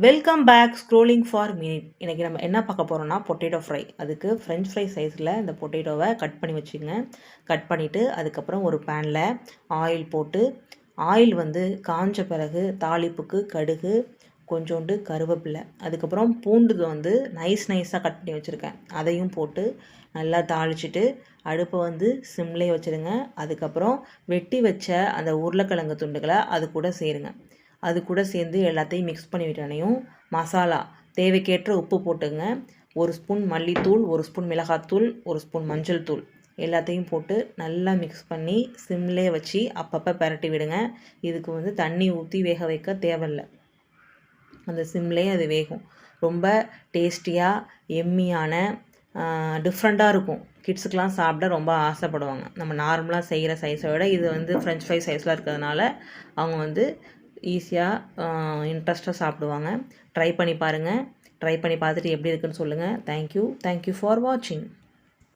Welcome back scrolling for minute. இன்றைக்கி நம்ம என்ன பார்க்க போகிறோம்னா பொட்டேட்டோ ஃப்ரை. அதுக்கு ஃப்ரெஞ்ச் ஃப்ரை சைஸில் இந்த பொட்டேட்டோவை கட் பண்ணி வச்சுங்க. கட் பண்ணிவிட்டு அதுக்கப்புறம் ஒரு பேனில் ஆயில் போட்டு, ஆயில் காஞ்ச பிறகு தாளிப்புக்கு கடுகு, கொஞ்சோண்டு கருவேப்பிலை, அதுக்கப்புறம் பூண்டு நைஸாக கட் பண்ணி வச்சுருக்கேன், அதையும் போட்டு நல்லா தாளிச்சிட்டு அடுப்பை சிம்லேயே வச்சுருங்க. அதுக்கப்புறம் வெட்டி வச்ச அந்த உருளைக்கிழங்கு துண்டுகளை அது கூட சேருங்க. அது கூட சேர்ந்து எல்லாத்தையும் மிக்ஸ் பண்ணி விட்டனையும் மசாலா தேவைக்கேற்ற உப்பு போட்டுங்க. 1 ஸ்பூன் மல்லித்தூள், 1 ஸ்பூன் மிளகாத்தூள், 1 ஸ்பூன் மஞ்சள் தூள் எல்லாத்தையும் போட்டு நல்லா மிக்ஸ் பண்ணி சிம்லேயே வச்சு அப்பப்போ பரட்டி விடுங்க. இதுக்கு தண்ணி ஊற்றி வேக வைக்க தேவையில்லை, அந்த சிம்லேயே அது வேகும். ரொம்ப டேஸ்டியாக எம்மியான டிஃப்ரெண்ட்டாக இருக்கும். கிட்ஸுக்கெலாம் சாப்பிட ரொம்ப ஆசைப்படுவாங்க. நம்ம நார்மலாக செய்கிற சைஸை விட இது ஃப்ரெஞ்ச் ஃப்ரை சைஸில் இருக்கிறதுனால அவங்க ஈஸியாக இன்ட்ரெஸ்ட்டாக சாப்பிடுவாங்க. ட்ரை பண்ணி பாருங்கள். ட்ரை பண்ணி பார்த்துட்டு எப்படி இருக்குன்னு சொல்லுங்கள். தேங்க்யூ ஃபார் வாட்சிங்.